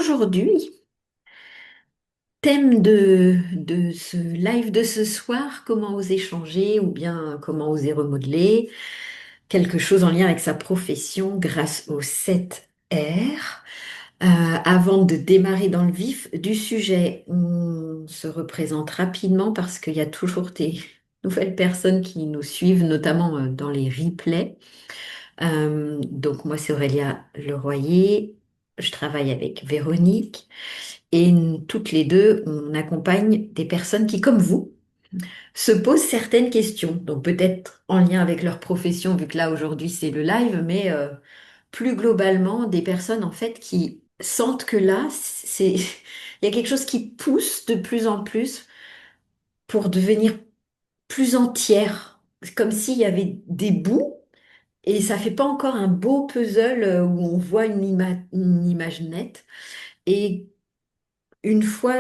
Aujourd'hui, thème de ce live de ce soir, comment oser changer ou bien comment oser remodeler, quelque chose en lien avec sa profession grâce au 7R. Avant de démarrer dans le vif du sujet, on se représente rapidement parce qu'il y a toujours des nouvelles personnes qui nous suivent, notamment dans les replays. Donc moi, c'est Aurélia Leroyer, je travaille avec Véronique. Et toutes les deux, on accompagne des personnes qui, comme vous, se posent certaines questions. Donc peut-être en lien avec leur profession, vu que là aujourd'hui c'est le live, mais plus globalement des personnes en fait qui sentent que là, il y a quelque chose qui pousse de plus en plus pour devenir plus entière. C'est comme s'il y avait des bouts et ça fait pas encore un beau puzzle où on voit une image nette. Et une fois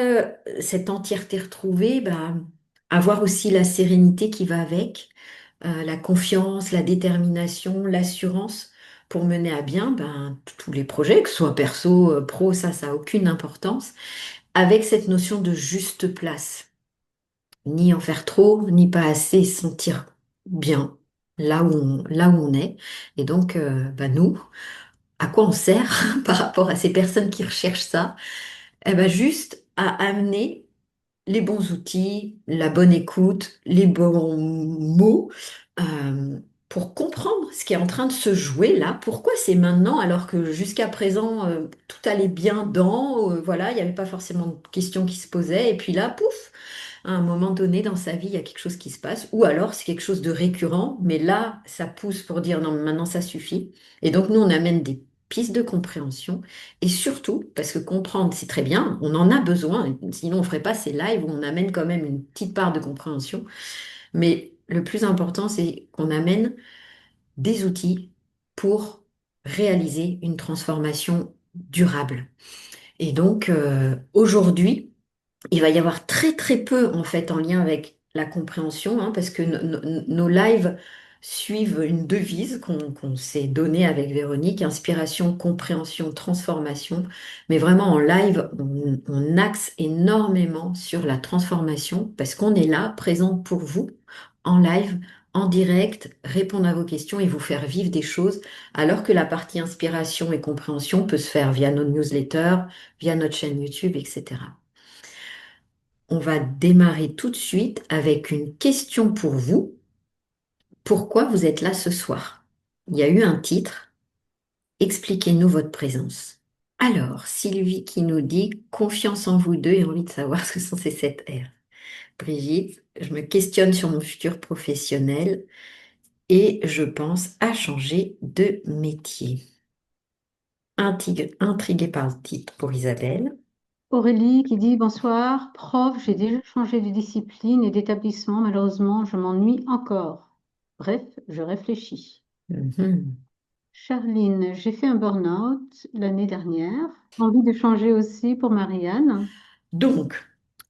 cette entièreté retrouvée, bah, avoir aussi la sérénité qui va avec, la confiance, la détermination, l'assurance pour mener à bien ben, tous les projets, que ce soit perso, pro, ça a aucune importance, avec cette notion de juste place. Ni en faire trop, ni pas assez, se sentir bien là où on est. Et donc, bah, nous, à quoi on sert par rapport à ces personnes qui recherchent ça? Eh ben, juste à amener les bons outils, la bonne écoute, les bons mots euh, pour comprendre ce qui est en train de se jouer là. Pourquoi c'est maintenant alors que jusqu'à présent tout allait bien voilà, il n'y avait pas forcément de questions qui se posaient et puis là, pouf, à un moment donné dans sa vie, il y a quelque chose qui se passe ou alors c'est quelque chose de récurrent, mais là, ça pousse pour dire non, maintenant ça suffit. Et donc nous, on amène des pistes de compréhension et surtout, parce que comprendre, c'est très bien, on en a besoin, sinon on ne ferait pas ces lives où on amène quand même une petite part de compréhension. Mais le plus important, c'est qu'on amène des outils pour réaliser une transformation durable. Et donc, aujourd'hui, il va y avoir très très peu en fait en lien avec la compréhension, hein, parce que nos lives suivent une devise qu'on s'est donnée avec Véronique, inspiration, compréhension, transformation. Mais vraiment en live, on axe énormément sur la transformation parce qu'on est là, présent pour vous, en live, en direct, répondre à vos questions et vous faire vivre des choses, alors que la partie inspiration et compréhension peut se faire via nos newsletters, via notre chaîne YouTube, etc. On va démarrer tout de suite avec une question pour vous. Pourquoi vous êtes là ce soir? Il y a eu un titre. Expliquez-nous votre présence. Alors, Sylvie qui nous dit confiance en vous deux et envie de savoir ce que sont ces 7 R. Brigitte, je me questionne sur mon futur professionnel et je pense à changer de métier. Intriguée par le titre pour Isabelle. Aurélie qui dit bonsoir, prof, j'ai déjà changé de discipline et d'établissement, malheureusement, je m'ennuie encore. Bref, je réfléchis. Mhm. Charline, j'ai fait un burn-out l'année dernière. Envie de changer aussi pour Marianne. Donc,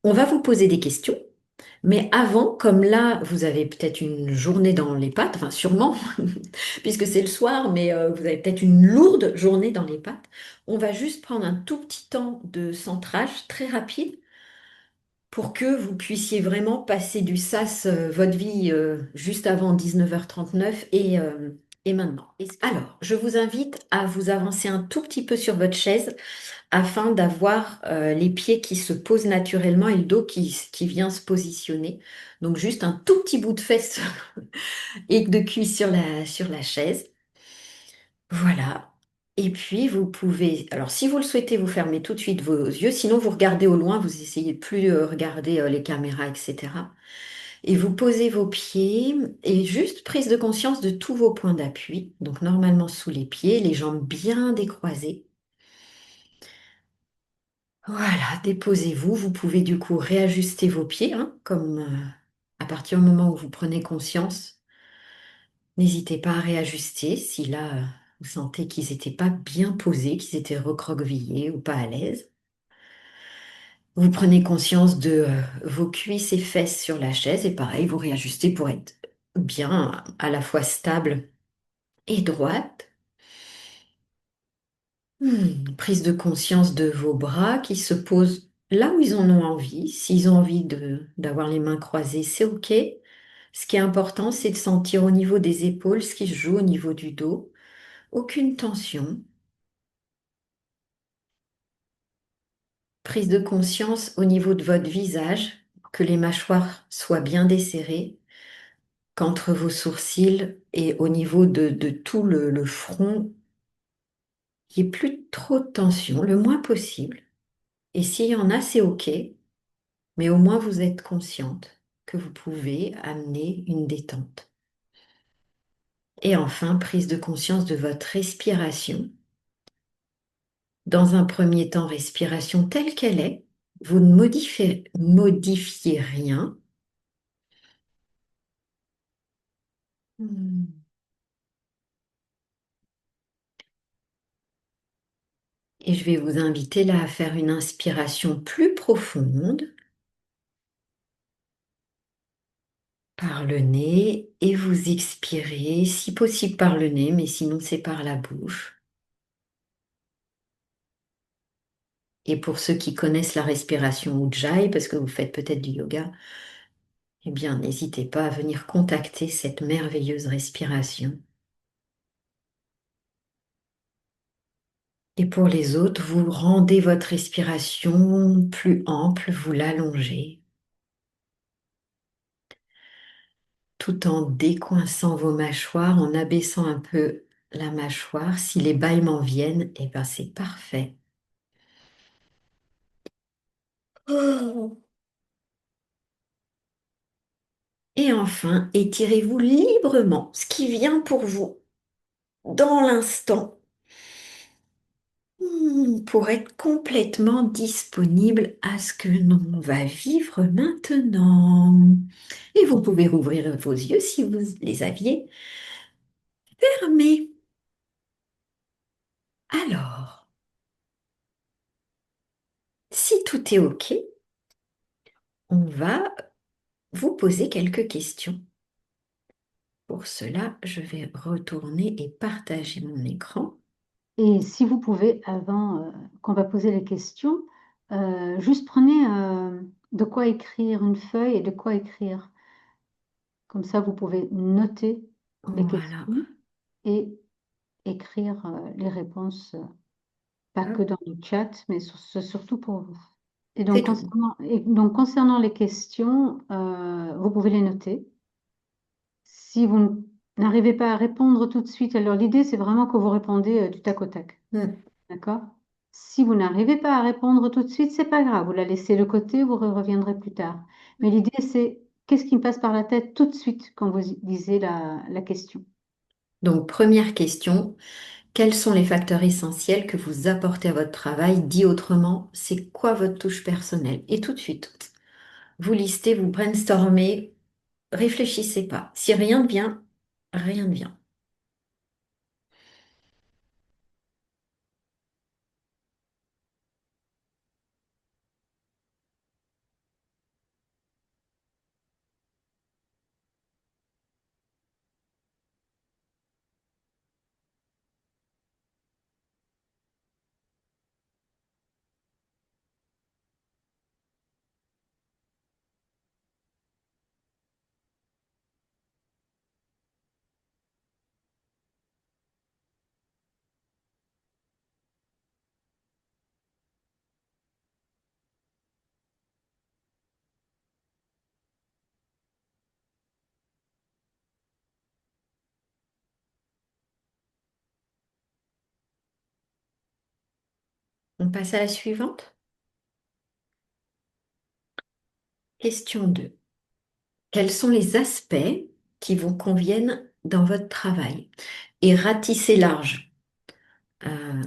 on va vous poser des questions. Mais avant, comme là, vous avez peut-être une journée dans les pattes, enfin sûrement, puisque c'est le soir, mais vous avez peut-être une lourde journée dans les pattes, on va juste prendre un tout petit temps de centrage très rapide pour que vous puissiez vraiment passer du sas, votre vie, juste avant 19h39 et maintenant. Alors, je vous invite à vous avancer un tout petit peu sur votre chaise afin d'avoir les pieds qui se posent naturellement et le dos qui vient se positionner. Donc juste un tout petit bout de fesse et de cuisse sur la chaise. Voilà. Et puis vous pouvez, alors si vous le souhaitez, vous fermez tout de suite vos yeux, sinon vous regardez au loin, vous essayez de plus regarder les caméras, etc. Et vous posez vos pieds et juste prise de conscience de tous vos points d'appui. Donc normalement sous les pieds, les jambes bien décroisées. Voilà, déposez-vous. Vous pouvez du coup réajuster vos pieds, hein, comme à partir du moment où vous prenez conscience. N'hésitez pas à réajuster si là, vous sentez qu'ils n'étaient pas bien posés, qu'ils étaient recroquevillés ou pas à l'aise. Vous prenez conscience de vos cuisses et fesses sur la chaise et pareil, vous réajustez pour être bien à la fois stable et droite. Prise de conscience de vos bras qui se posent là où ils en ont envie. S'ils ont envie d'avoir les mains croisées, c'est OK. Ce qui est important, c'est de sentir au niveau des épaules ce qui se joue au niveau du dos. Aucune tension. Prise de conscience au niveau de votre visage, que les mâchoires soient bien desserrées, qu'entre vos sourcils et au niveau de tout le front, il n'y ait plus trop de tension, le moins possible. Et s'il y en a, c'est OK, mais au moins vous êtes consciente que vous pouvez amener une détente. Et enfin, prise de conscience de votre respiration. Dans un premier temps, respiration telle qu'elle est. Vous ne modifiez rien. Hmm. Et je vais vous inviter là à faire une inspiration plus profonde par le nez et vous expirez, si possible par le nez, mais sinon c'est par la bouche. Et pour ceux qui connaissent la respiration Ujjayi, parce que vous faites peut-être du yoga, eh bien n'hésitez pas à venir contacter cette merveilleuse respiration. Et pour les autres, vous rendez votre respiration plus ample, vous l'allongez, tout en décoinçant vos mâchoires, en abaissant un peu la mâchoire. Si les bâillements viennent, eh ben c'est parfait. Oh. Et enfin, étirez-vous librement, ce qui vient pour vous dans l'instant, pour être complètement disponible à ce que l'on va vivre maintenant. Et vous pouvez rouvrir vos yeux si vous les aviez fermés. Alors, si tout est OK, on va vous poser quelques questions. Pour cela, je vais retourner et partager mon écran. Et si vous pouvez, avant qu'on va poser les questions, juste prenez de quoi écrire une feuille et de quoi écrire. Comme ça, vous pouvez noter les Voilà. questions et écrire les réponses, pas que Hop, dans le chat, mais surtout pour vous. c'est tout. Et donc, concernant les questions, vous pouvez les noter. Si vous n'arrivez pas à répondre tout de suite, alors l'idée, c'est vraiment que vous répondez du tac au tac. Hmm. D'accord? Si vous n'arrivez pas à répondre tout de suite, c'est pas grave. Vous la laissez de côté, vous reviendrez plus tard. Mais l'idée, c'est qu'est-ce qui me passe par la tête tout de suite quand vous lisez la question? Donc, première question, quels sont les facteurs essentiels que vous apportez à votre travail? Dit autrement, c'est quoi votre touche personnelle? Et tout de suite, vous listez, vous brainstormez, réfléchissez pas. Si rien ne vient, rien ne vient. On passe à la suivante. Question 2. Quels sont les aspects qui vous conviennent dans votre travail? Et ratissez large. Euh,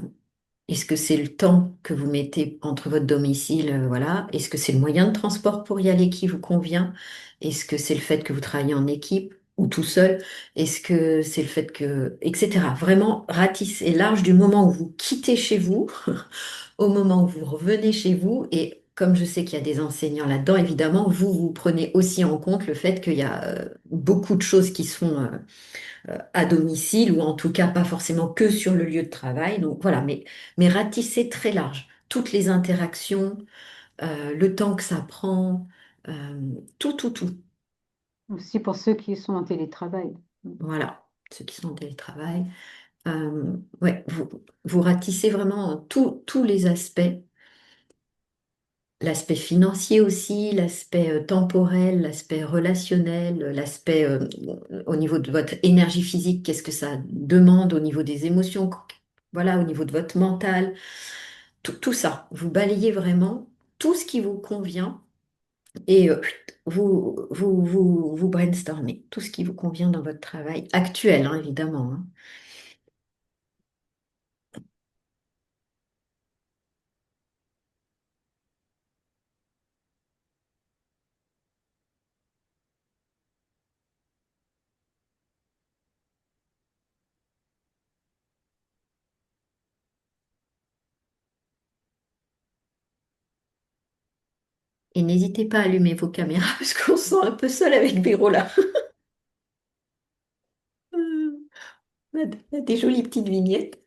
Est-ce que c'est le temps que vous mettez entre votre domicile, voilà? Est-ce que c'est le moyen de transport pour y aller qui vous convient? Est-ce que c'est le fait que vous travaillez en équipe ou tout seul? Est-ce que c'est le fait que, etc. Vraiment, ratissez large du moment où vous quittez chez vous au moment où vous revenez chez vous et comme je sais qu'il y a des enseignants là-dedans, évidemment, vous prenez aussi en compte le fait qu'il y a beaucoup de choses qui sont à domicile ou en tout cas pas forcément que sur le lieu de travail. Donc voilà, mais ratissez très large. Toutes les interactions, le temps que ça prend, tout, tout, tout. Aussi pour ceux qui sont en télétravail. Voilà, ceux qui sont en télétravail. Ouais, vous ratissez vraiment tous les aspects. L'aspect financier aussi, l'aspect temporel, l'aspect relationnel, l'aspect au niveau de votre énergie physique, qu'est-ce que ça demande au niveau des émotions, voilà, au niveau de votre mental, tout ça. Vous balayez vraiment tout ce qui vous convient et vous brainstormez tout ce qui vous convient dans votre travail actuel, hein, évidemment, hein. Et n'hésitez pas à allumer vos caméras parce qu'on se sent un peu seul avec Véro là. On a des jolies petites vignettes.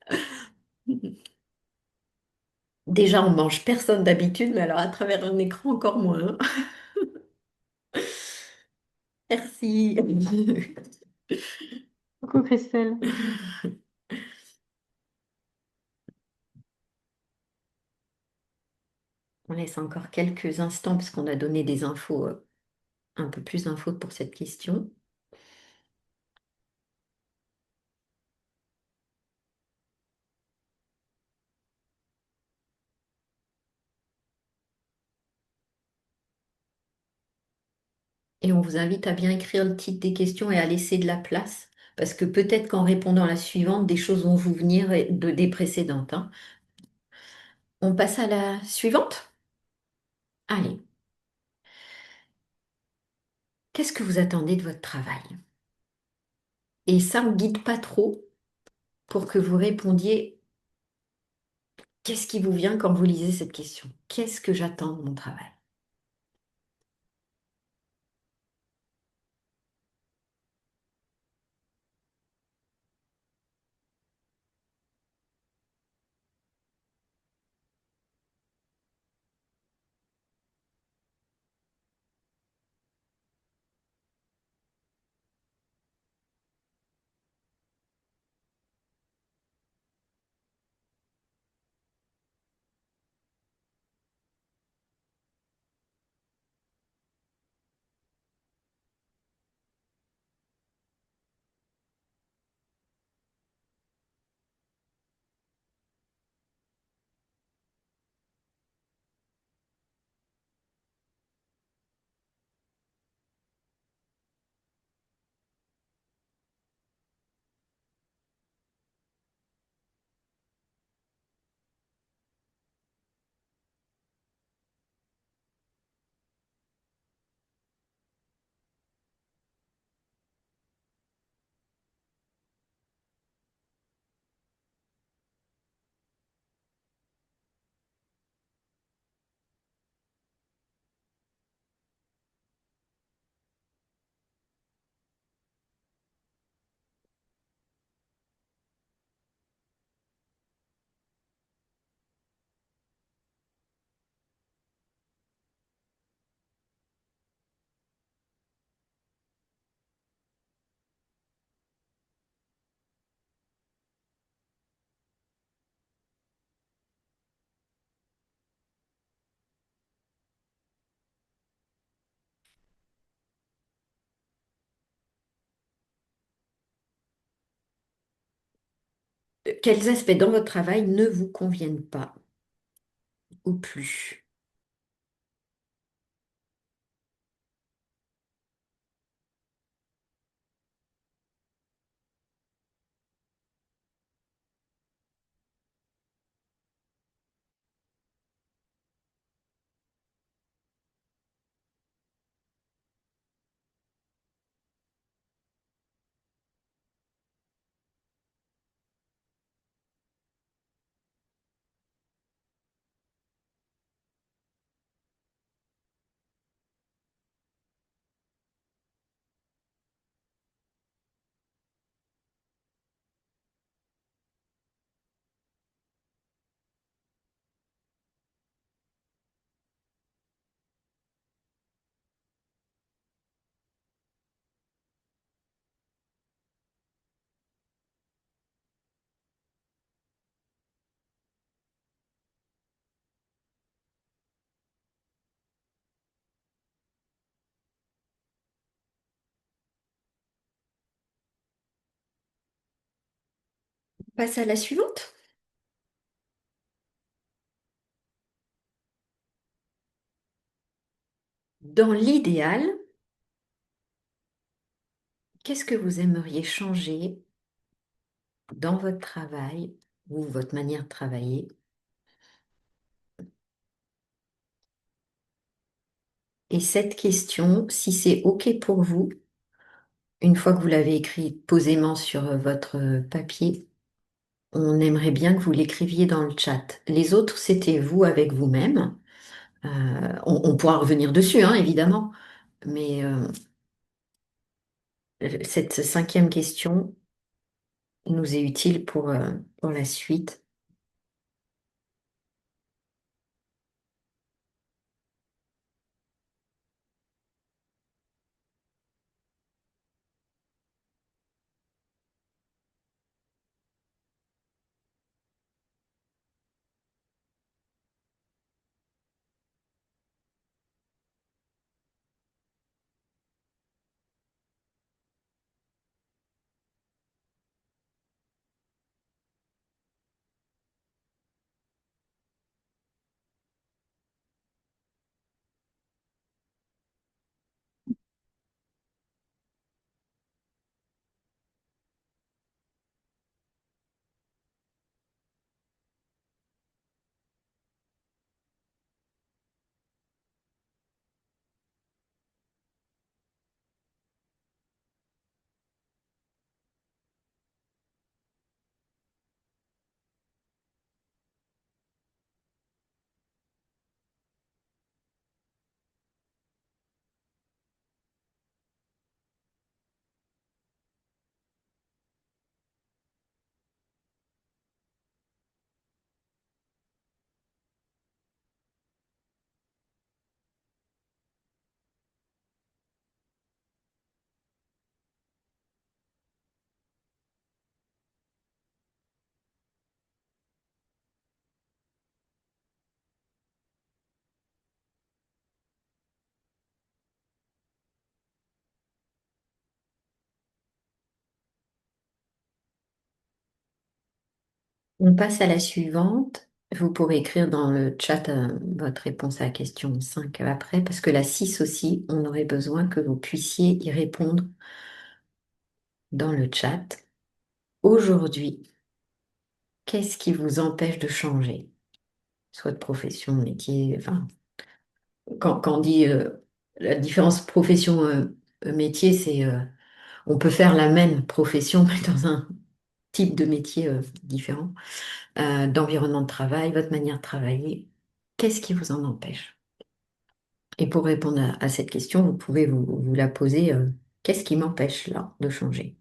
Déjà, on mange personne d'habitude, mais alors à travers un écran, encore moins, hein. Merci. Coucou Christelle. On laisse encore quelques instants parce qu'on a donné des infos, un peu plus d'infos pour cette question. Et on vous invite à bien écrire le titre des questions et à laisser de la place, parce que peut-être qu'en répondant à la suivante, des choses vont vous venir des précédentes, hein. On passe à la suivante? Allez, qu'est-ce que vous attendez de votre travail? Et ça ne guide pas trop pour que vous répondiez. Qu'est-ce qui vous vient quand vous lisez cette question? Qu'est-ce que j'attends de mon travail? Quels aspects dans votre travail ne vous conviennent pas ou plus? Passe à la suivante. Dans l'idéal, qu'est-ce que vous aimeriez changer dans votre travail ou votre manière de travailler? Et cette question, si c'est OK pour vous, une fois que vous l'avez écrite posément sur votre papier, on aimerait bien que vous l'écriviez dans le chat. Les autres, c'était vous avec vous-même. On pourra revenir dessus, hein, évidemment, mais cette cinquième question nous est utile pour la suite. On passe à la suivante. Vous pourrez écrire dans le chat votre réponse à la question 5 après, parce que la 6 aussi, on aurait besoin que vous puissiez y répondre dans le chat. Aujourd'hui, qu'est-ce qui vous empêche de changer? Soit de profession, de métier, enfin, quand on dit la différence profession-métier, c'est on peut faire la même profession, mais dans un type de métier différent, d'environnement de travail, votre manière de travailler. Qu'est-ce qui vous en empêche? Et pour répondre à cette question, vous pouvez vous la poser, qu'est-ce qui m'empêche là de changer?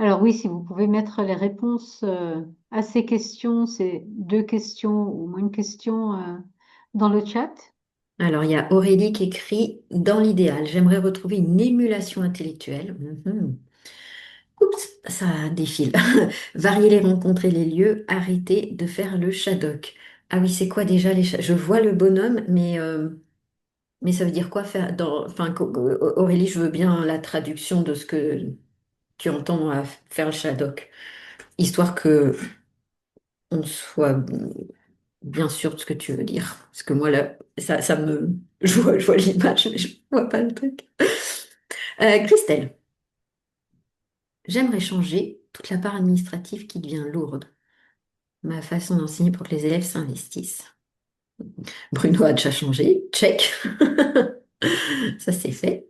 Alors oui, si vous pouvez mettre les réponses à ces questions, ces deux questions ou moins une question dans le chat. Alors, il y a Aurélie qui écrit, dans l'idéal, j'aimerais retrouver une émulation intellectuelle. Mhm. Oups, ça défile. Varier les rencontres et les lieux, arrêter de faire le shadok. Ah oui, c'est quoi déjà les Je vois le bonhomme, mais ça veut dire quoi faire enfin, Aurélie, je veux bien la traduction de ce que tu entends à faire le shadok, histoire que on soit bien sûr de ce que tu veux dire. Parce que moi, là, ça me... je vois l'image, mais je vois pas le truc. Christelle, j'aimerais changer toute la part administrative qui devient lourde. Ma façon d'enseigner pour que les élèves s'investissent. Bruno a déjà changé. Check. Ça, c'est fait.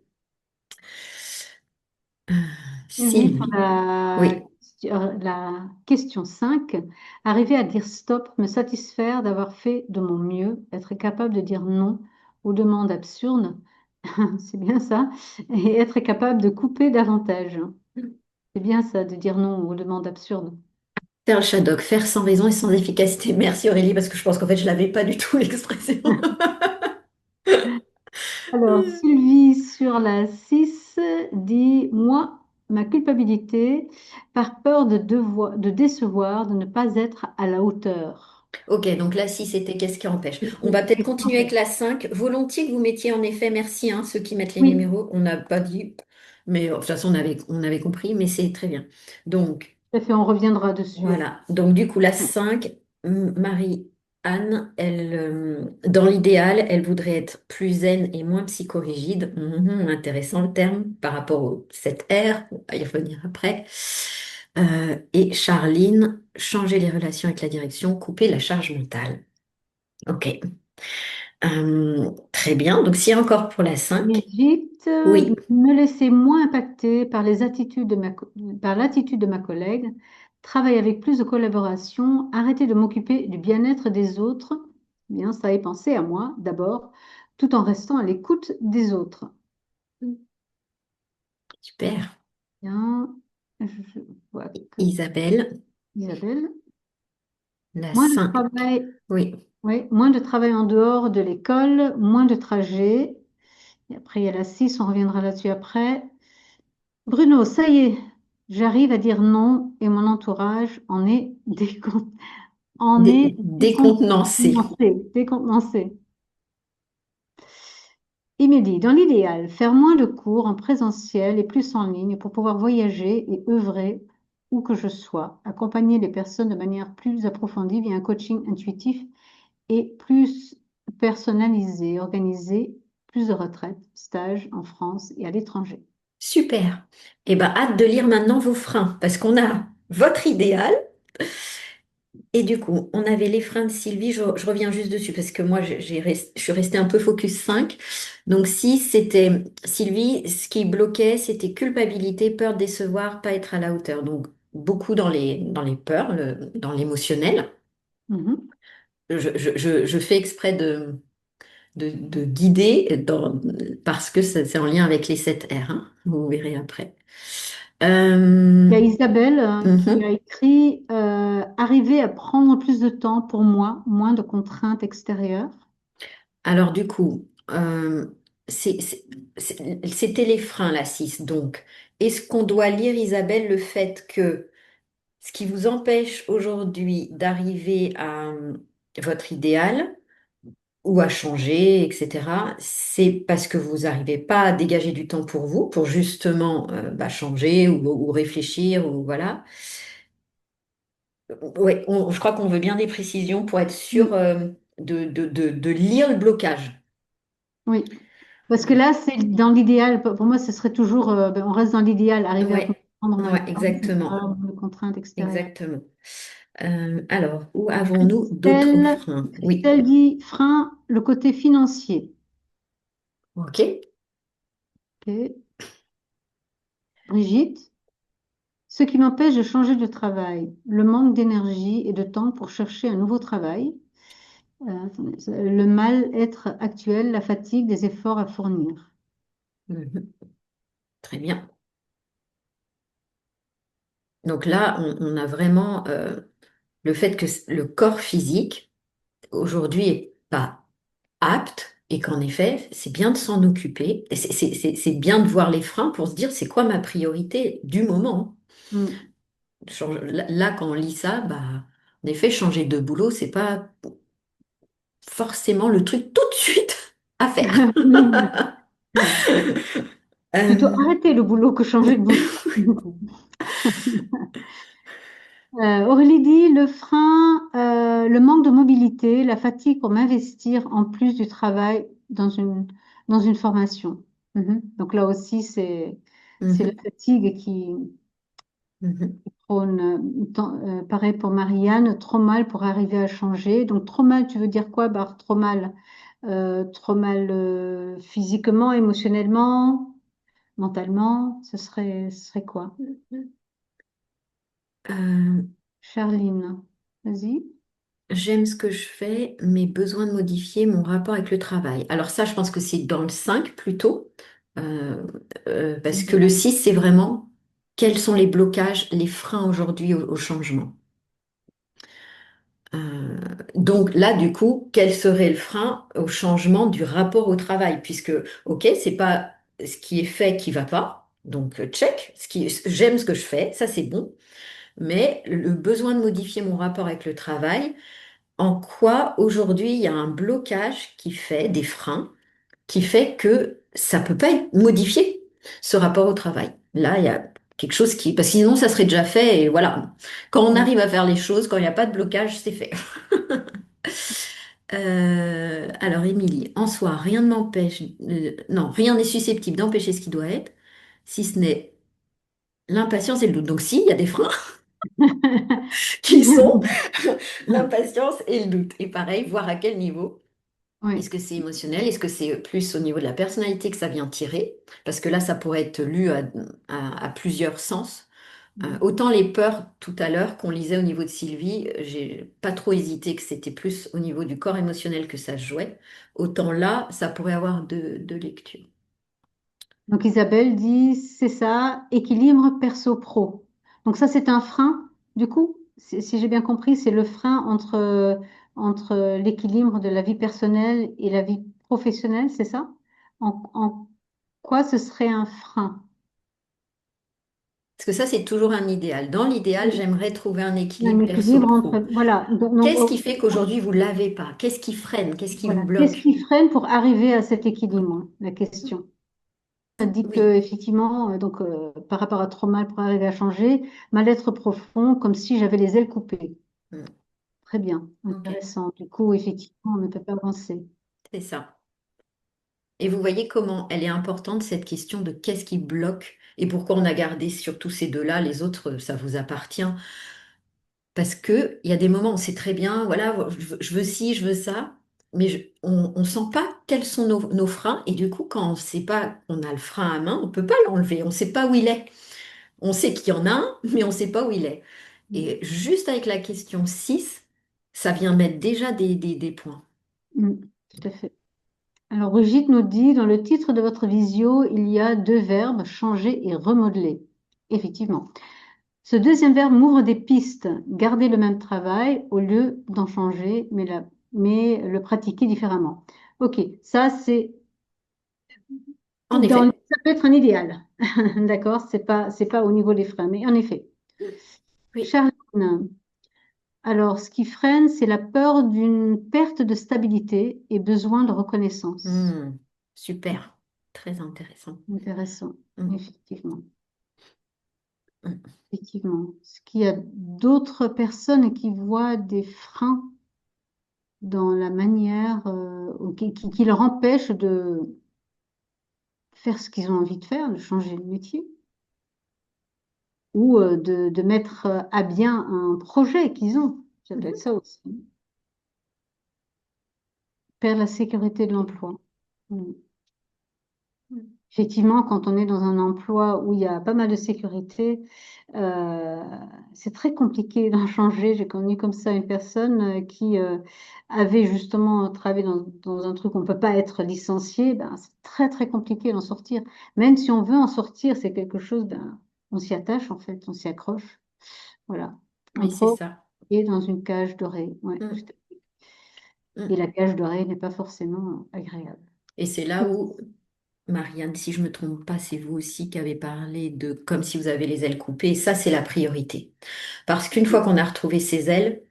Euh, Oui, pour Sylvie. Oui. la question 5, arriver à dire stop, me satisfaire d'avoir fait de mon mieux, être capable de dire non aux demandes absurdes, c'est bien ça, et être capable de couper davantage. C'est bien ça, de dire non aux demandes absurdes. Faire le Shadok, faire sans raison et sans efficacité. Merci Aurélie, parce que je pense qu'en fait, je l'avais pas du tout l'expression. Alors, Sylvie, sur la 6 dit, moi, ma culpabilité, par peur de décevoir, de ne pas être à la hauteur. Ok, donc là, si c'était qu'est-ce qui empêche? On va peut-être Qu'est-ce qu'on continuer avec fait? la 5. Volontiers que vous mettiez en effet, merci, hein, ceux qui mettent les Oui, numéros. On n'a pas dit, mais de toute façon, on avait compris, mais c'est très bien. Donc, tout à fait, on reviendra dessus après. voilà. Donc, du coup, la 5, Marie-Anne, elle, dans l'idéal, elle voudrait être plus zen et moins psychorigide. Intéressant le terme par rapport au 7R. On va y revenir après. Et Charline, changer les relations avec la direction, couper la charge mentale. Ok. Très bien. Donc, si encore pour la 5, Brigitte, oui. me laisser moins impacter par par l'attitude de ma collègue, travailler avec plus de collaboration, arrêter de m'occuper du bien-être des autres, bien ça et penser à moi d'abord, tout en restant à l'écoute des autres. Super. Bien, je vois que Isabelle, Isabelle, la moins de 5. travail, Oui. oui, moins de travail en dehors de l'école, moins de trajets. Et après, il y a la 6, on reviendra là-dessus après. Bruno, ça y est, j'arrive à dire non et mon entourage en est Décontenancée. décontenancé. Il me dit, dans l'idéal, faire moins de cours en présentiel et plus en ligne pour pouvoir voyager et œuvrer où que je sois, accompagner les personnes de manière plus approfondie via un coaching intuitif et plus personnalisé, organiser plus de retraites, stages en France et à l'étranger. Super. Eh bien, hâte de lire maintenant vos freins, parce qu'on a votre idéal. Et du coup, on avait les freins de Sylvie. Je reviens juste dessus, parce que moi, je suis restée un peu focus 5. Donc, si c'était Sylvie, ce qui bloquait, c'était culpabilité, peur de décevoir, pas être à la hauteur. Donc, beaucoup dans les peurs, dans l'émotionnel. Mhm. Je fais exprès de guider parce que c'est en lien avec les 7 R, hein. Vous verrez après. Euh, Il y a Isabelle qui a mhm. écrit arriver à prendre plus de temps pour moi, moins de contraintes extérieures. Alors du coup, c'était les freins, la 6. Donc, est-ce qu'on doit lire, Isabelle, le fait que ce qui vous empêche aujourd'hui d'arriver à votre idéal ou à changer, etc., c'est parce que vous n'arrivez pas à dégager du temps pour vous, pour justement changer ou réfléchir, ou voilà. Ouais, je crois qu'on veut bien des précisions pour être sûr Oui, de lire le blocage. oui. Parce que là, c'est dans l'idéal. Pour moi, ce serait toujours, on reste dans l'idéal, arriver à Ouais, comprendre en même ouais, temps, exactement. etc., les contraintes extérieures. Exactement. Alors, où avons-nous d'autres Christelle, freins? Oui. Christelle dit frein, le côté financier. Ok. Ok. Brigitte, ce qui m'empêche de changer de travail, le manque d'énergie et de temps pour chercher un nouveau travail. Le mal-être actuel, la fatigue des efforts à fournir. Mhm. Très bien. Donc là, on a vraiment le fait que le corps physique, aujourd'hui, est pas apte et qu'en effet, c'est bien de s'en occuper. Et c'est bien de voir les freins pour se dire, c'est quoi ma priorité du moment? Mm. Là, quand on lit ça, bah, en effet, changer de boulot, c'est pas forcément le truc tout de suite à faire. Oui. Plutôt Euh, arrêter le boulot que changer de boulot. Aurélie dit le frein, le manque de mobilité, la fatigue pour m'investir en plus du travail dans une formation. Mhm. Donc là aussi, c'est la mhm, fatigue mhm. qui prône, pareil pour Marianne, trop mal pour arriver à changer. Donc trop mal, tu veux dire quoi, Barre? Trop mal physiquement, émotionnellement, mentalement, ce serait quoi? Euh, Charline, vas-y. J'aime ce que je fais, mais besoin de modifier mon rapport avec le travail. Alors ça, je pense que c'est dans le 5 plutôt, euh, parce que le 6 c'est vraiment quels sont les blocages, les freins aujourd'hui au changement. Euh, donc là, du coup, quel serait le frein au changement du rapport au travail? Puisque, ok, c'est pas ce qui est fait qui va pas, donc check. J'aime ce que je fais, ça c'est bon. Mais le besoin de modifier mon rapport avec le travail, en quoi aujourd'hui il y a un blocage qui fait des freins, qui fait que ça peut pas être modifié, ce rapport au travail. Là, il y a quelque chose qui, parce que sinon ça serait déjà fait et voilà. Quand on Mm. arrive à faire les choses, quand il n'y a pas de blocage, c'est fait. Alors, Émilie, en soi, rien ne m'empêche, non, rien n'est susceptible d'empêcher ce qui doit être, si ce n'est l'impatience et le doute. Donc, si, il y a des freins qui sont l'impatience et le doute. Et pareil, voir à quel niveau. Est-ce Oui. que c'est émotionnel? Est-ce que c'est plus au niveau de la personnalité que ça vient tirer? Parce que là, ça pourrait être lu à plusieurs sens. Autant les peurs tout à l'heure qu'on lisait au niveau de Sylvie, j'ai pas trop hésité que c'était plus au niveau du corps émotionnel que ça se jouait. Autant là, ça pourrait avoir deux lectures. Donc Isabelle dit, c'est ça, équilibre perso-pro. Donc ça, c'est un frein, du coup, si j'ai bien compris, c'est le frein entre l'équilibre de la vie personnelle et la vie professionnelle, c'est ça? En quoi ce serait un frein? Parce que ça, c'est toujours un idéal. Dans l'idéal, Oui, j'aimerais trouver un un équilibre équilibre entre... perso-pro. Voilà, Qu'est-ce qui fait qu'aujourd'hui, vous l'avez pas? Qu'est-ce qui freine? Qu'est-ce qui vous voilà. Qu'est-ce bloque? qui freine pour arriver à cet équilibre, la question? Ça dit que Oui. effectivement, par rapport à trop mal pour arriver à changer, mal-être profond, comme si j'avais les ailes coupées. Mm. Très bien, Ok, intéressant. Du coup, effectivement, on ne peut pas avancer. c'est ça. Et vous voyez comment elle est importante, cette question de qu'est-ce qui bloque et pourquoi on a gardé surtout ces deux-là, les autres, ça vous appartient. Parce que il y a des moments où on sait très bien, voilà, je veux ci, je veux ça, mais on ne sent pas quels sont nos freins. Et du coup, quand on sait pas qu'on a le frein à main, on peut pas l'enlever, on ne sait pas où il est. On sait qu'il y en a un, mais on ne sait pas où il est. Et juste avec la question 6, ça vient mettre déjà des points. Mm, tout à fait. Alors, Brigitte nous dit, dans le titre de votre visio, il y a deux verbes, changer et remodeler. Effectivement. Ce deuxième verbe m'ouvre des pistes. Garder le même travail au lieu d'en changer, mais le pratiquer différemment. OK, ça, En effet. ça peut être un idéal. D'accord? C'est pas au niveau des freins, mais en effet. Oui. Charline, alors, ce qui freine, c'est la peur d'une perte de stabilité et besoin de reconnaissance. Hmm, super. Très intéressant. Intéressant, Hmm, effectivement. hmm. Effectivement. Est-ce qu'il y a d'autres personnes qui voient des freins dans la manière ou qui leur empêchent de faire ce qu'ils ont envie de faire, de changer de métier, ou de mettre à bien un projet qu'ils ont? Ça peut être Mhm. ça aussi. Perdre la sécurité de l'emploi. Mm. Effectivement, quand on est dans un emploi où il y a pas mal de sécurité, euh, c'est très compliqué d'en changer. J'ai connu comme ça une personne qui avait justement travaillé dans un truc où on ne peut pas être licencié. Ben, c'est très très compliqué d'en sortir. Même si on veut en sortir, c'est quelque chose, ben, on s'y attache en fait, on s'y accroche. Voilà. Un Oui, c'est pro ça. est dans une cage dorée. Ouais, Hmm, et hmm. la cage dorée n'est pas forcément agréable. Et c'est là où, Marianne, si je me trompe pas, c'est vous aussi qui avez parlé de comme si vous avez les ailes coupées. Ça, c'est la priorité. Parce qu'une fois qu'on a retrouvé ses ailes,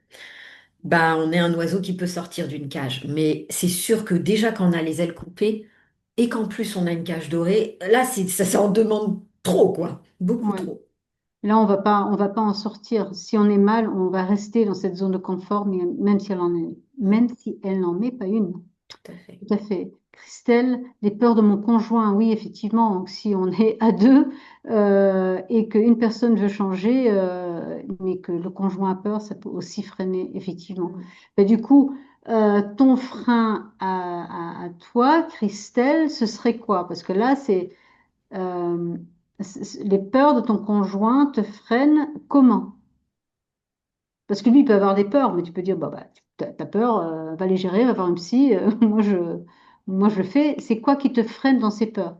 bah, on est un oiseau qui peut sortir d'une cage. Mais c'est sûr que déjà quand on a les ailes coupées et qu'en plus on a une cage dorée, là, ça en demande trop, quoi. Beaucoup Ouais. trop. Là, on va pas en sortir. Si on est mal, on va rester dans cette zone de confort, mais même si elle en est, Hmm, même si elle n'en est pas une. tout à fait. Tout à fait. Christelle, les peurs de mon conjoint, oui, effectivement. Donc, si on est à deux et qu'une personne veut changer, mais que le conjoint a peur, ça peut aussi freiner, effectivement. Hmm. Mais du coup, ton frein à toi, Christelle, ce serait quoi? Parce que là, euh, les peurs de ton conjoint te freinent comment? Parce que lui, il peut avoir des peurs, mais tu peux dire, bah, t'as peur, va les gérer, va voir une psy. Moi, je le fais. C'est quoi qui te freine dans ces peurs?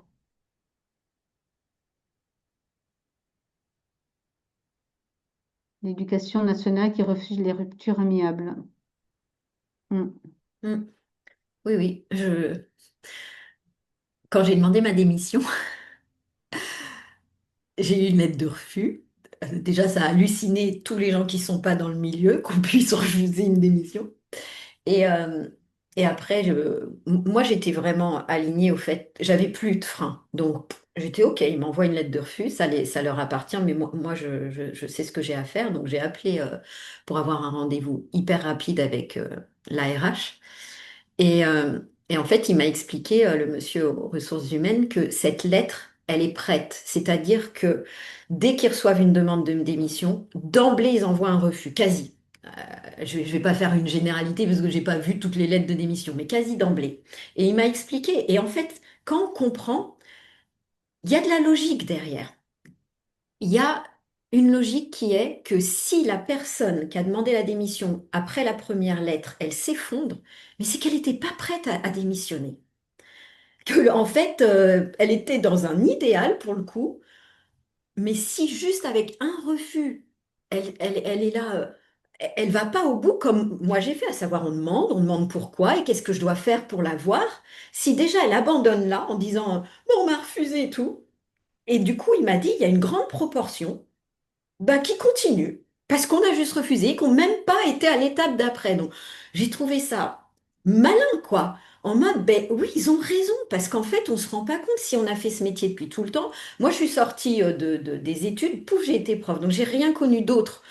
l'éducation nationale qui refuse les ruptures amiables. Mm. Mm. Oui, oui. Quand j'ai demandé ma démission, j'ai eu une lettre de refus. Déjà, ça a halluciné tous les gens qui sont pas dans le milieu qu'on puisse refuser une démission. Et, euh, et après, moi, j'étais vraiment alignée au fait, j'avais plus de frein. Donc, j'étais OK, ils m'envoient une lettre de refus, ça leur appartient, mais moi je sais ce que j'ai à faire. Donc, j'ai appelé pour avoir un rendez-vous hyper rapide avec la RH. Et, euh, et en fait, il m'a expliqué, le monsieur aux ressources humaines, que cette lettre, elle est prête. C'est-à-dire que dès qu'ils reçoivent une demande de démission, d'emblée, ils envoient un refus, quasi. Je ne vais pas faire une généralité parce que j'ai pas vu toutes les lettres de démission, mais quasi d'emblée. Et il m'a expliqué. Et en fait, quand on comprend, il y a de la logique derrière. Il y a une logique qui est que si la personne qui a demandé la démission après la première lettre, elle s'effondre, mais c'est qu'elle n'était pas prête à démissionner. Que, en fait, elle était dans un idéal pour le coup, mais si juste avec un refus, elle est là, elle va pas au bout comme moi j'ai fait, à savoir on demande pourquoi et qu'est-ce que je dois faire pour l'avoir. Si déjà elle abandonne là en disant bon, on m'a refusé et tout, et du coup il m'a dit il y a une grande proportion bah, qui continuent, parce qu'on a juste refusé, qu'on même pas été à l'étape d'après. Donc, j'ai trouvé ça malin, quoi. En mode, ben oui, ils ont raison, parce qu'en fait, on se rend pas compte si on a fait ce métier depuis tout le temps. Moi, je suis sortie des études, pouf, j'ai été prof, donc j'ai rien connu d'autre.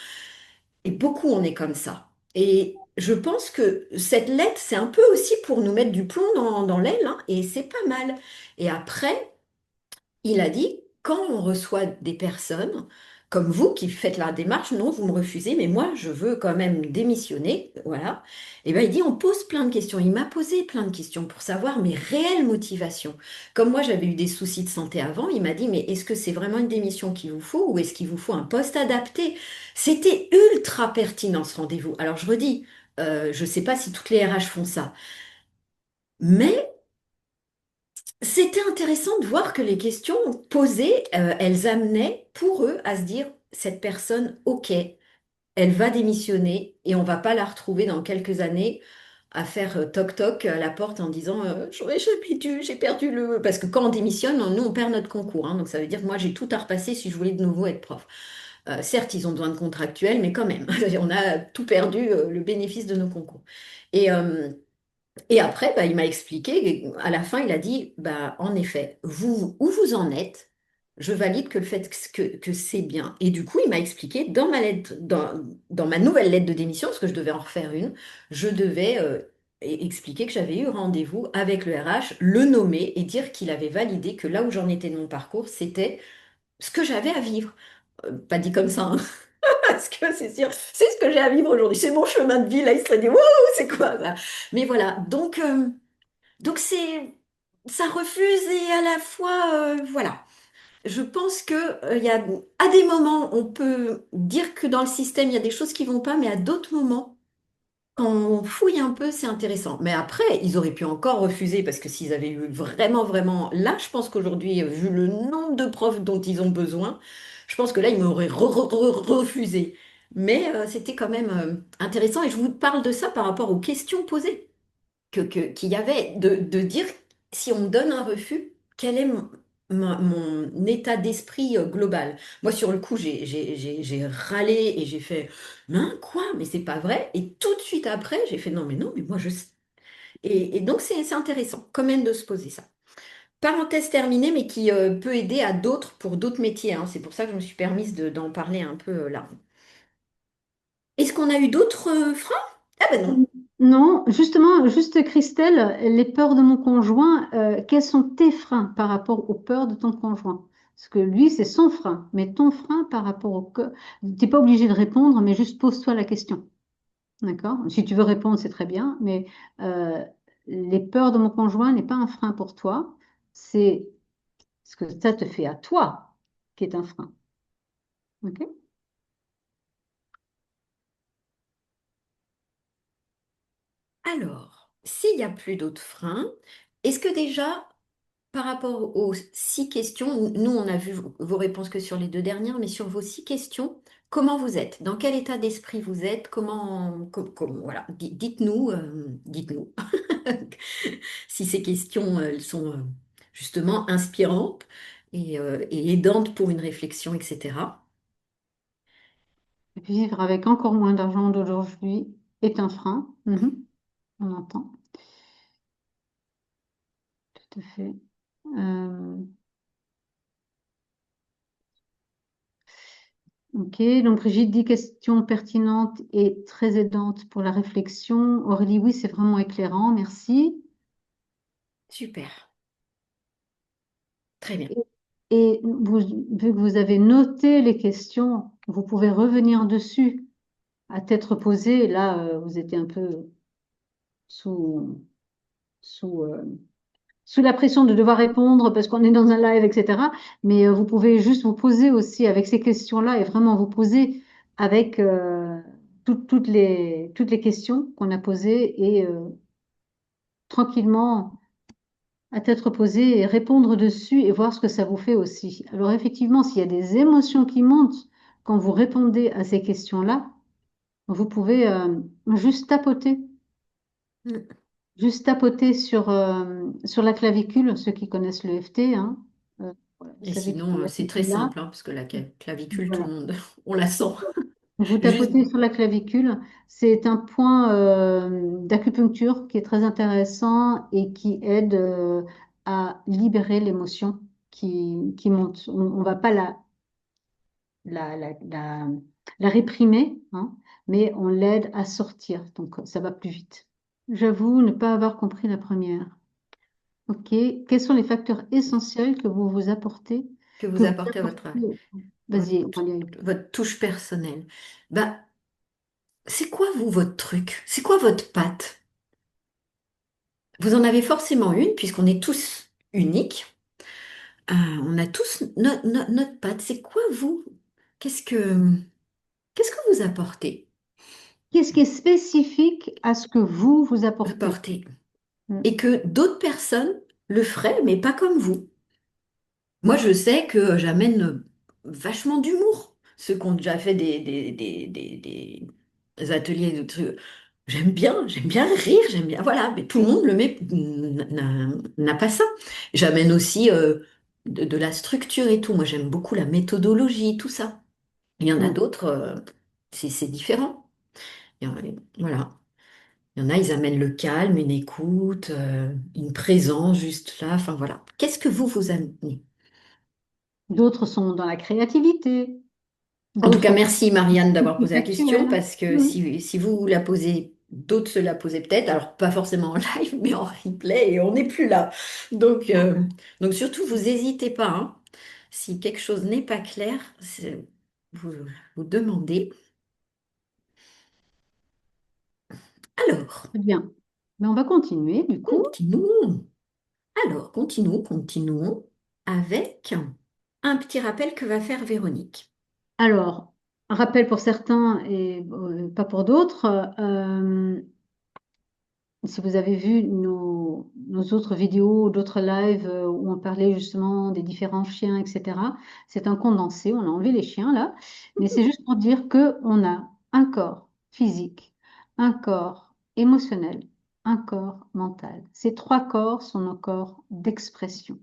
Et beaucoup, on est comme ça. Et je pense que cette lettre, c'est un peu aussi pour nous mettre du plomb dans l'aile, hein, et c'est pas mal. Et après, il a dit, quand on reçoit des personnes comme vous qui faites la démarche, non, vous me refusez, mais moi, je veux quand même démissionner, voilà. Et ben, il dit, on pose plein de questions. Il m'a posé plein de questions pour savoir mes réelles motivations. Comme moi, j'avais eu des soucis de santé avant, il m'a dit, mais est-ce que c'est vraiment une démission qu'il vous faut ou est-ce qu'il vous faut un poste adapté? C'était ultra pertinent ce rendez-vous. Alors, je redis, je ne sais pas si toutes les RH font ça, mais c'était intéressant de voir que les questions posées, elles amenaient pour eux à se dire, cette personne, ok, elle va démissionner et on va pas la retrouver dans quelques années à faire toc-toc à la porte en disant, j'aurais jamais dû, j'ai perdu le... Parce que quand on démissionne, nous, on perd notre concours, hein. Donc ça veut dire que moi, j'ai tout à repasser si je voulais de nouveau être prof. Certes, ils ont besoin de contractuels, mais quand même, on a tout perdu, le bénéfice de nos concours. Et, euh, et après, bah, il m'a expliqué, et à la fin, il a dit, bah, en effet, vous, où vous en êtes, je valide que le fait que c'est bien. Et du coup, il m'a expliqué, dans ma lettre, dans ma nouvelle lettre de démission, parce que je devais en refaire une, je devais expliquer que j'avais eu rendez-vous avec le RH, le nommer et dire qu'il avait validé que là où j'en étais de mon parcours, c'était ce que j'avais à vivre. Pas dit comme ça, hein, parce que c'est sûr, c'est ce que j'ai à vivre aujourd'hui. C'est mon chemin de vie, là, il serait dit, wow, c'est quoi ça? Mais voilà, donc ça refuse et à la fois, voilà. Je pense que il y a, à des moments, on peut dire que dans le système, il y a des choses qui vont pas, mais à d'autres moments, quand on fouille un peu, c'est intéressant. Mais après, ils auraient pu encore refuser parce que s'ils avaient eu vraiment, vraiment, là, je pense qu'aujourd'hui, vu le nombre de profs dont ils ont besoin, je pense que là, ils m'auraient refusé. Mais c'était quand même intéressant et je vous parle de ça par rapport aux questions posées qu'il y avait de dire si on me donne un refus, quel est mon état d'esprit global. Moi, sur le coup, j'ai râlé et j'ai fait, mais hein, quoi? Mais c'est pas vrai. Et tout de suite après, j'ai fait, non, mais non, mais moi, je sais. Et donc, c'est intéressant quand même de se poser ça. Parenthèse terminée, mais qui peut aider à d'autres pour d'autres métiers, hein. C'est pour ça que je me suis permise d'en parler un peu là. Est-ce qu'on a eu d'autres freins? Ah ben non. Non, justement, juste Christelle, les peurs de mon conjoint, quels sont tes freins par rapport aux peurs de ton conjoint? Parce que lui, c'est son frein, mais ton frein par rapport au... Tu n'es pas obligé de répondre, mais juste pose-toi la question. D'accord? Si tu veux répondre, c'est très bien, mais euh, les peurs de mon conjoint n'est pas un frein pour toi, c'est ce que ça te fait à toi qui est un frein. OK? Alors, s'il n'y a plus d'autres freins, est-ce que déjà, par rapport aux 6 questions, nous on a vu vos réponses que sur les 2 dernières, mais sur vos 6 questions, comment vous êtes? Dans quel état d'esprit vous êtes? Voilà, dites-nous, dites-nous si ces questions elles sont justement inspirantes et aidantes pour une réflexion, etc. Vivre avec encore moins d'argent d'aujourd'hui est un frein. Mhm, on entend, tout à fait. Euh, ok, donc Brigitte dit question pertinente et très aidante pour la réflexion. Aurélie, oui, c'est vraiment éclairant, merci. Super, très bien. Et, vu que vous avez noté les questions, vous pouvez revenir dessus à tête reposée. Là, vous étiez un peu sous, sous, euh, sous la pression de devoir répondre parce qu'on est dans un live, etc. Mais vous pouvez juste vous poser aussi avec ces questions-là et vraiment vous poser avec toutes les questions qu'on a posées et tranquillement à tête reposée et répondre dessus et voir ce que ça vous fait aussi. Alors effectivement, s'il y a des émotions qui montent quand vous répondez à ces questions-là, vous pouvez juste tapoter. Mm. Juste tapoter sur la clavicule, ceux qui connaissent le FT, hein. Voilà, vous Et savez qu'il y a sinon, la c'est très clavicule là. simple, hein, parce que la clavicule, tout le Voilà. monde, on la sent. Vous Juste, tapotez sur la clavicule. C'est un point d'acupuncture qui est très intéressant et qui aide à libérer l'émotion qui monte. On ne va pas la, la, la, la réprimer, hein, mais on l'aide à sortir. Donc, ça va plus vite. J'avoue ne pas avoir compris la première. Ok. Quels sont les facteurs essentiels que vous vous apportez, que que vous vous apportez à apportez? votre, Vas-y, Aurélie. votre touche personnelle. Bah, c'est quoi, vous, votre truc? C'est quoi votre patte? Vous en avez forcément une, puisqu'on est tous uniques. On a tous notre patte. C'est quoi, vous? Qu'est-ce que, qu'est-ce que vous apportez? Qu'est-ce qui est spécifique à ce que vous apportez? Apportez. Mm. Et que d'autres personnes le feraient, mais pas comme vous. Moi, je sais que j'amène vachement d'humour. Ceux qui ont déjà fait des ateliers de trucs. J'aime bien rire, j'aime bien. Voilà, mais tout le monde n'a pas ça. J'amène aussi de la structure et tout. Moi, j'aime beaucoup la méthodologie, tout ça. Il y en a Mm. d'autres, c'est différent. Il y en- voilà. Il y en a, ils amènent le calme, une écoute, une présence juste là. Enfin, voilà. Qu'est-ce que vous amenez? D'autres sont dans la créativité, En tout d'autres cas, sont merci Marianne d'avoir plus posé la question factuels. parce que Mm. si vous la posez, d'autres se la posaient peut-être, alors pas forcément en live, mais en replay et on n'est plus là. Donc, euh, donc surtout, vous n'hésitez pas, hein. Si quelque chose n'est pas clair, vous, vous demandez. Alors, Très bien. Mais on va continuer du coup. continuons. Alors, continuons avec un petit rappel que va faire Véronique. Alors, un rappel pour certains et pas pour d'autres. Si vous avez vu nos autres vidéos, d'autres lives où on parlait justement des différents chiens, etc., c'est un condensé. On a enlevé les chiens là, mais c'est juste pour dire que on a un corps physique, un corps émotionnel, un corps mental. Ces trois corps sont nos corps d'expression.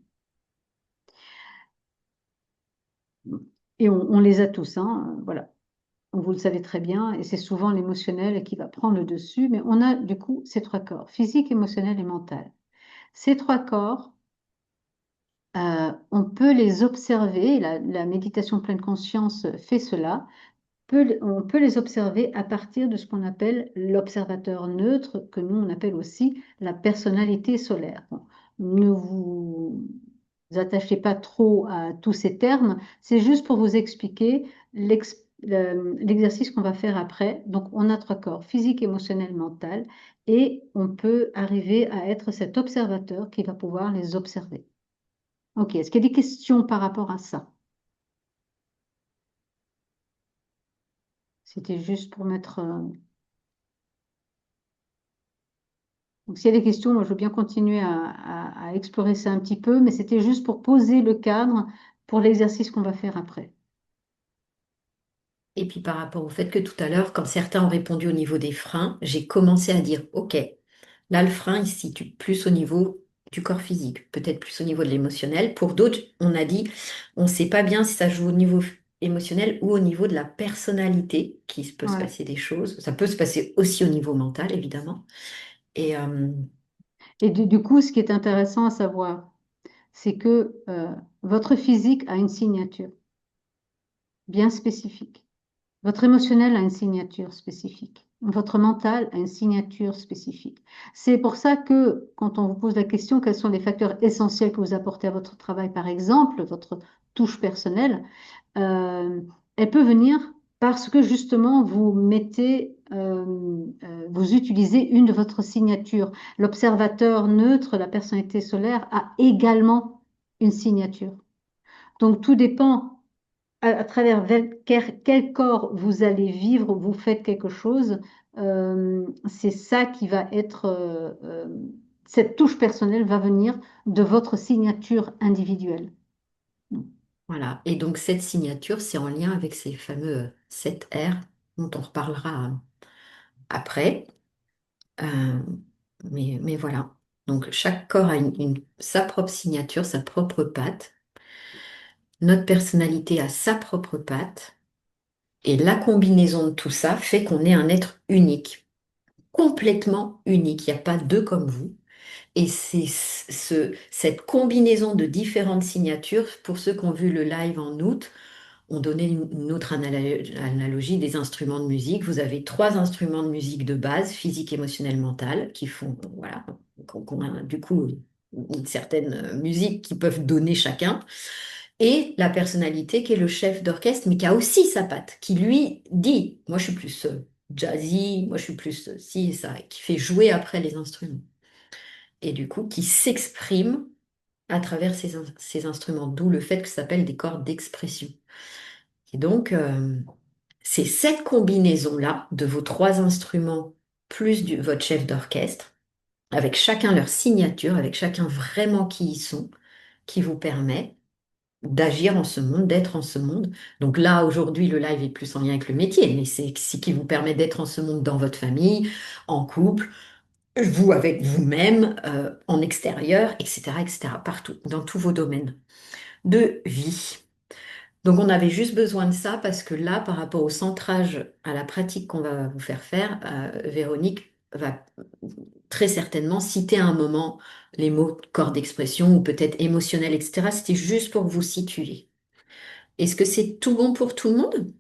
Et on les a tous, hein, voilà. Vous le savez très bien, et c'est souvent l'émotionnel qui va prendre le dessus, mais on a du coup ces trois corps, physique, émotionnel et mental. Ces trois corps, on peut les observer, la méditation pleine conscience fait cela, on peut les observer à partir de ce qu'on appelle l'observateur neutre, que nous on appelle aussi la personnalité solaire. Bon, ne vous attachez pas trop à tous ces termes, c'est juste pour vous expliquer l'exercice qu'on va faire après. Donc on a trois corps, physique, émotionnel, mental, et on peut arriver à être cet observateur qui va pouvoir les observer. Ok, est-ce qu'il y a des questions par rapport à ça? C'était juste pour mettre... Donc, s'il y a des questions, moi, je veux bien continuer à explorer ça un petit peu, mais c'était juste pour poser le cadre pour l'exercice qu'on va faire après. Et puis par rapport au fait que tout à l'heure, quand certains ont répondu au niveau des freins, j'ai commencé à dire, OK, là le frein, il se situe plus au niveau du corps physique, peut-être plus au niveau de l'émotionnel. Pour d'autres, on a dit, on ne sait pas bien si ça joue au niveau émotionnel ou au niveau de la personnalité, qu'il peut se Ouais. passer des choses. Ça peut se passer aussi au niveau mental, évidemment. Et Et du coup, ce qui est intéressant à savoir, c'est que votre physique a une signature bien spécifique. Votre émotionnel a une signature spécifique. Votre mental a une signature spécifique. C'est pour ça que quand on vous pose la question, quels sont les facteurs essentiels que vous apportez à votre travail, par exemple, votre touche personnelle, euh, elle peut venir parce que justement vous mettez, vous utilisez une de votre signature. L'observateur neutre, la personnalité solaire, a également une signature. Donc tout dépend à travers quel corps vous allez vivre, vous faites quelque chose, c'est ça qui va être, cette touche personnelle va venir de votre signature individuelle. voilà. Et donc cette signature, c'est en lien avec ces fameux 7 R dont on reparlera après. Euh, mais voilà. Donc chaque corps a sa propre signature, sa propre patte. Notre personnalité a sa propre patte. Et la combinaison de tout ça fait qu'on est un être unique, complètement unique. Il n'y a pas deux comme vous. Et c'est cette combinaison de différentes signatures, pour ceux qui ont vu le live en août, on donnait une autre analogie des instruments de musique. Vous avez trois instruments de musique de base, physique, émotionnel, mental, qui font, voilà, qu'on a du coup une certaine musique qu'ils peuvent donner chacun. Et la personnalité qui est le chef d'orchestre, mais qui a aussi sa patte, qui lui dit, moi je suis plus jazzy, moi je suis plus ci et ça, et qui fait jouer après les instruments. Et du coup, qui s'exprime à travers ces instruments, d'où le fait que ça s'appelle des cordes d'expression. Et donc, c'est cette combinaison-là de vos trois instruments plus votre chef d'orchestre, avec chacun leur signature, avec chacun vraiment qui ils sont, qui vous permet d'agir en ce monde, d'être en ce monde. Donc là, aujourd'hui, le live est plus en lien avec le métier, mais c'est ce qui vous permet d'être en ce monde dans votre famille, en couple, vous avec vous-même, en extérieur, etc., etc., partout, dans tous vos domaines de vie. Donc on avait juste besoin de ça parce que là, par rapport au centrage, à la pratique qu'on va vous faire faire, Véronique va très certainement citer à un moment les mots corps d'expression ou peut-être émotionnel, etc. C'était juste pour vous situer. Est-ce que c'est tout bon pour tout le monde?